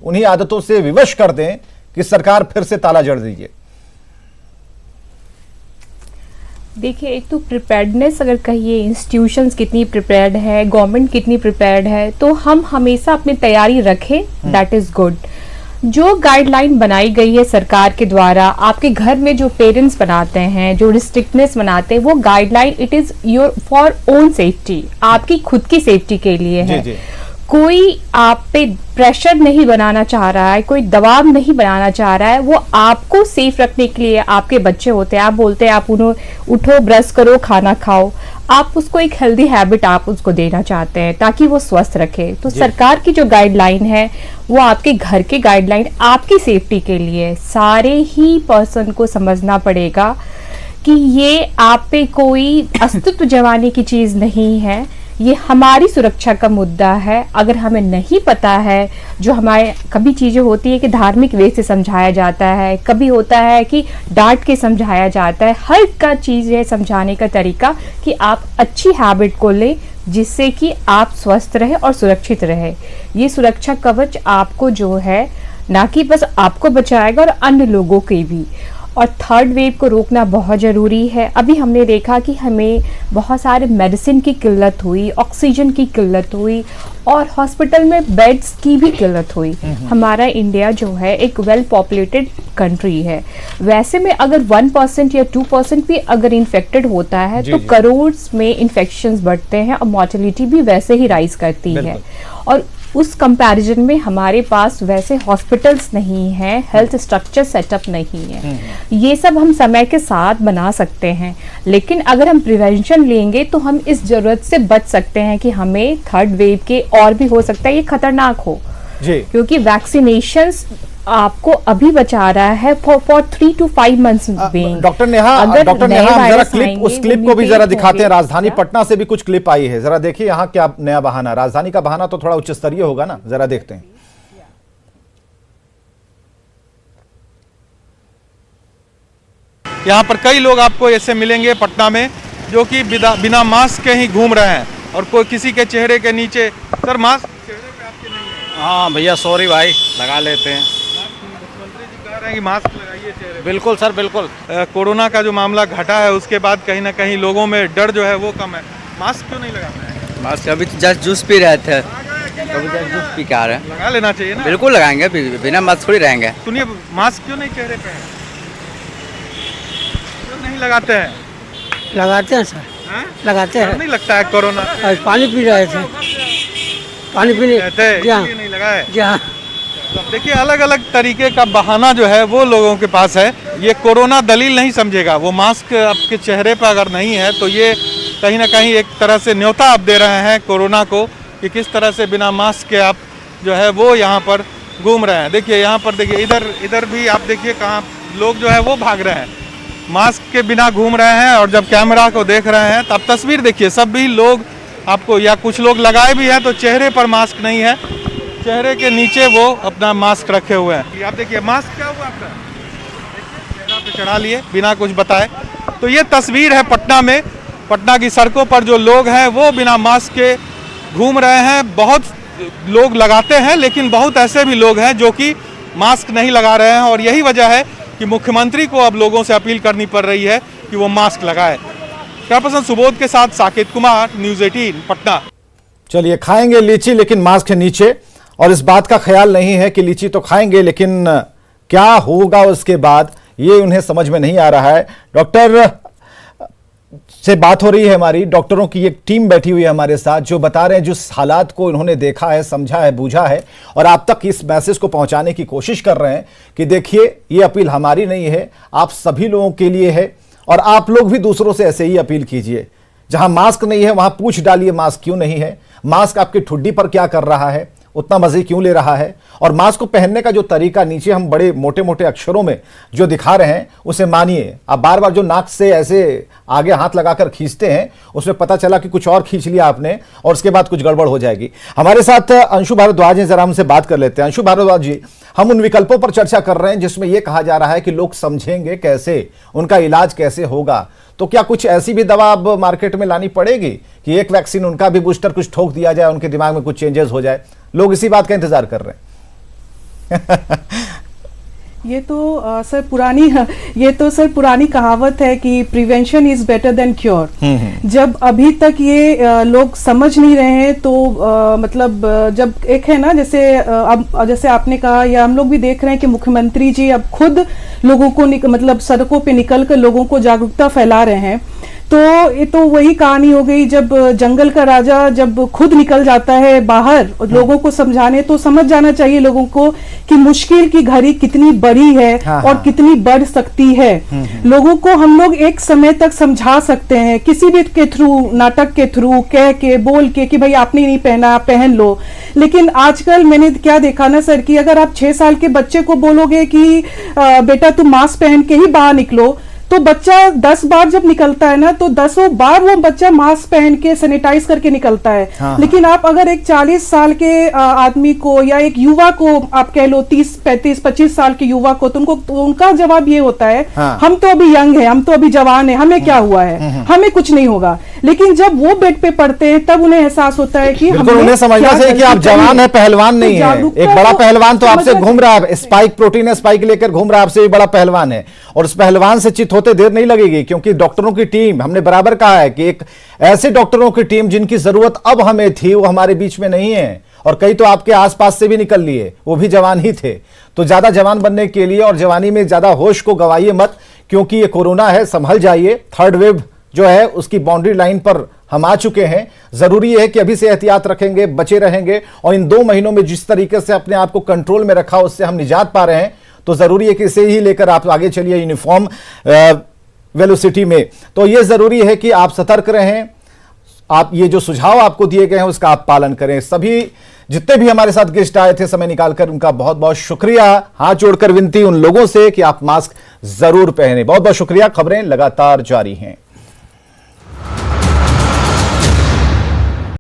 उन्हीं आदतों से विवश कर दें कि सरकार फिर से ताला जड़ दीजिए? देखिए, एक तो प्रिपेयर्डनेस अगर कहिए, इंस्टीट्यूशंस कितनी प्रिपेयर्ड है, गवर्नमेंट कितनी प्रिपेयर्ड है, तो हम हमेशा अपनी तैयारी रखें, दैट इज गुड। जो गाइडलाइन बनाई गई है सरकार के द्वारा, आपके घर में जो पेरेंट्स बनाते हैं, जो रिस्ट्रिक्टनेस बनाते हैं, वो guideline it is your for own safety, आपकी खुद की सेफ्टी के लिए है। जी। कोई आप पे प्रेशर नहीं बनाना चाह रहा है, कोई दबाव नहीं बनाना चाह रहा है, वो आपको सेफ रखने के लिए। आपके बच्चे होते हैं, आप बोलते हैं आप उन्हें उठो, ब्रश करो, खाना खाओ, आप उसको एक हेल्दी हैबिट आप उसको देना चाहते हैं ताकि वो स्वस्थ रखे। तो सरकार की जो गाइडलाइन है वो आपके घर के गाइडलाइन आपकी सेफ्टी के लिए, सारे ही पर्सन को समझना पड़ेगा कि ये आप पे कोई अस्तित्व जमाने की चीज नहीं है, ये हमारी सुरक्षा का मुद्दा है। अगर हमें नहीं पता है, जो हमारे कभी चीजें होती है कि धार्मिक वे से समझाया जाता है, कभी होता है कि डांट के समझाया जाता है, हर का चीज है समझाने का तरीका कि आप अच्छी हैबिट को लें जिससे कि आप स्वस्थ रहे और सुरक्षित रहे। ये सुरक्षा कवच आपको जो है ना कि बस आपको बचाएगा और अन्य लोगों के भी। और थर्ड वेव को रोकना बहुत ज़रूरी है। अभी हमने देखा कि हमें बहुत सारे मेडिसिन की किल्लत हुई, ऑक्सीजन की किल्लत हुई और हॉस्पिटल में बेड्स की भी किल्लत हुई। हमारा इंडिया जो है एक वेल पॉपुलेटेड कंट्री है, वैसे में अगर 1% या 2% भी अगर इन्फेक्टेड होता है तो करोड़ में इन्फेक्शंस बढ़ते हैं और मॉर्टेलिटी भी वैसे ही राइज करती है। और उस कंपैरिजन में हमारे पास वैसे हॉस्पिटल्स नहीं है, हेल्थ स्ट्रक्चर सेटअप नहीं है। ये सब हम समय के साथ बना सकते हैं, लेकिन अगर हम प्रिवेंशन लेंगे तो हम इस जरूरत से बच सकते हैं कि हमें थर्ड वेव के और भी हो सकता है ये खतरनाक हो जी। क्योंकि वैक्सीनेशंस आपको अभी बचा रहा है for 3 to 5 months. Doctor Neha, जरा क्लिप, उस क्लिप को भी जरा दिखाते हैं। राजधानी पटना से भी कुछ क्लिप आई है, जरा देखिए यहाँ क्या नया बहाना। राजधानी का बहाना तो थोड़ा उच्च स्तरीय होगा ना, जरा देखते हैं। यहाँ पर कई लोग आपको ऐसे मिलेंगे पटना में जो कि बिना मास्क के ही घूम रहे हैं और कोई किसी के चेहरे के नीचे, सर मास्क चेहरे पे आपके नहीं है। हाँ भैया सॉरी भाई, लगा लेते हैं। मुख्यमंत्री जी कह रहे हैं कि मास्क लगाइए चेहरे पे। बिल्कुल सर बिल्कुल। कोरोना का जो मामला घटा है उसके बाद कहीं ना कहीं लोगों में डर जो है वो कम है। मास्क क्यों नहीं लगाते हैं? मास्क अभी जस्ट जूस पी रहे थे, अभी जस्ट जूस पी के आ रहे हैं। लगा लेना चाहिए ना। बिल्कुल लगाएंगे, बिना मास्क थोड़ी रहेंगे। सुनिए, मास्क क्यों नहीं चेहरे पे है? क्यों नहीं लगाते हैं? लगाते हैं सर, लगाते हैं। नहीं लगता है कोरोना? पानी पी रहे थे, पानी पीने नहीं लगाए। जी हाँ। देखिए, अलग अलग तरीके का बहाना जो है वो लोगों के पास है। ये कोरोना दलील नहीं समझेगा। वो मास्क आपके चेहरे पर अगर नहीं है तो ये कहीं ना कहीं एक तरह से न्योता आप दे रहे हैं कोरोना को कि किस तरह से बिना मास्क के आप जो है वो यहाँ पर घूम रहे हैं। देखिए यहाँ पर, देखिए इधर भी आप देखिए कहाँ लोग जो है वो भाग रहे हैं, मास्क के बिना घूम रहे हैं। और जब कैमरा को देख रहे हैं तब तस्वीर देखिए, सभी लोग आपको, या कुछ लोग लगाए भी हैं तो चेहरे पर मास्क नहीं है, चेहरे के नीचे वो अपना मास्क रखे हुए हैं। आप देखिए मास्क क्या हुआ आपका, चेहरा पे चढ़ा लिए बिना कुछ बताए। तो ये तस्वीर है पटना में, पटना की सड़कों पर जो लोग हैं वो बिना मास्क के घूम रहे हैं। बहुत लोग लगाते हैं लेकिन बहुत ऐसे भी लोग हैं जो कि मास्क नहीं लगा रहे हैं और यही वजह है कि मुख्यमंत्री को अब लोगों से अपील करनी पड़ रही है कि वो मास्क लगाए। कैमरा पर्सन सुबोध के साथ साकेत कुमार, न्यूज़ 18 पटना। चलिए, खाएंगे लीची लेकिन मास्क के नीचे, और इस बात का ख्याल नहीं है कि लीची तो खाएंगे लेकिन क्या होगा उसके बाद, ये उन्हें समझ में नहीं आ रहा है। डॉक्टर से बात हो रही है हमारी, डॉक्टरों की एक टीम बैठी हुई है हमारे साथ जो बता रहे हैं जिस हालात को उन्होंने देखा है, समझा है, बूझा है और आप तक इस मैसेज को पहुंचाने की कोशिश कर रहे हैं कि देखिए ये अपील हमारी नहीं है, आप सभी लोगों के लिए है और आप लोग भी दूसरों से ऐसे ही अपील कीजिए। जहां मास्क नहीं है वहां पूछ डालिए मास्क क्यों नहीं है, मास्क आपकी ठुड्डी पर क्या कर रहा है, उतना मजे क्यों ले रहा है, और मास्क को पहनने का जो तरीका नीचे हम बड़े मोटे मोटे अक्षरों में जो दिखा रहे हैं उसे मानिए। आप बार बार जो नाक से ऐसे आगे हाथ लगाकर खींचते हैं उसमें पता चला कि कुछ और खींच लिया आपने और उसके बाद कुछ गड़बड़ हो जाएगी। हमारे साथ अंशु भारद्वाज हैं, जरा हमसे बात कर लेते हैं। अंशु भारद्वाज जी, हम उन विकल्पों पर चर्चा कर रहे हैं जिसमें यह कहा जा रहा है कि लोग समझेंगे कैसे, उनका इलाज कैसे होगा। तो क्या कुछ ऐसी भी दवा अब मार्केट में लानी पड़ेगी कि एक वैक्सीन उनका भी बूस्टर कुछ ठोक दिया जाए, उनके दिमाग में कुछ चेंजेस हो जाए? लोग इसी बात का इंतजार कर रहे हैं। ये तो सर पुरानी कहावत है कि prevention is better than cure. जब अभी तक ये लोग समझ नहीं रहे हैं तो मतलब जब एक है ना, जैसे आपने कहा या हम लोग भी देख रहे हैं कि मुख्यमंत्री जी अब खुद लोगों को मतलब सड़कों पे निकल कर लोगों को जागरूकता फैला रहे हैं। तो ये तो वही कहानी हो गई, जब जंगल का राजा जब खुद निकल जाता है बाहर लोगों को समझाने, तो समझ जाना चाहिए लोगों को कि मुश्किल की घड़ी कितनी बड़ी है और कितनी बढ़ सकती है। लोगों को हम लोग एक समय तक समझा सकते हैं किसी भी के थ्रू, नाटक के थ्रू, कह के बोल के कि भाई आपने नहीं पहना आप पहन लो। लेकिन आजकल मैंने क्या देखा ना सर कि अगर आप 6 साल के बच्चे को बोलोगे कि बेटा तुम मास्क पहन के ही बाहर निकलो, तो बच्चा 10 बार जब निकलता है ना तो 10 बार वो बच्चा मास्क पहन के सैनिटाइज करके निकलता है। लेकिन आप अगर एक 40 साल के आदमी को या एक युवा को आप कह लो 30, 35, 25 साल के युवा को, तो उनका जवाब ये होता है हम तो अभी यंग है, हम तो अभी जवान है, हमें क्या हुआ है, हमें कुछ नहीं होगा। लेकिन जब वो बेड पे पड़ते हैं तब उन्हें एहसास होता है कि उन्हें समझना चाहिए कि आप जवान है, पहलवान नहीं है। एक बड़ा पहलवान तो आपसे घूम रहा है, स्पाइक प्रोटीन है, स्पाइक लेकर घूम रहा है, आपसे भी बड़ा पहलवान है, और उस पहलवान से चित होते देर नहीं लगेगी। क्योंकि डॉक्टरों की टीम, हमने बराबर कहा है कि एक ऐसे डॉक्टरों की टीम जिनकी जरूरत अब हमें थी वो हमारे बीच में नहीं है, और कई तो आपके आसपास से भी निकल लिए, वो भी जवान ही थे। तो ज्यादा जवान बनने के लिए और जवानी में ज्यादा होश को गवाइए मत, क्योंकि ये कोरोना है, संभल जाइए। थर्ड वेव जो है उसकी बाउंड्री लाइन पर हम आ चुके हैं। जरूरी है कि अभी से एहतियात रखेंगे, बचे रहेंगे, और इन 2 महीनों में जिस तरीके से अपने आप को कंट्रोल में रखा उससे हम निजात पा रहे हैं। तो जरूरी है कि इसे ही लेकर आप आगे चलिए यूनिफॉर्म वेलोसिटी में। तो यह जरूरी है कि आप सतर्क रहें, आप ये जो सुझाव आपको दिए गए हैं उसका आप पालन करें। सभी जितने भी हमारे साथ गेस्ट आए थे समय निकालकर, उनका बहुत बहुत शुक्रिया। हाथ जोड़कर विनती उन लोगों से कि आप मास्क जरूर पहने। बहुत बहुत शुक्रिया। खबरें लगातार जारी हैं।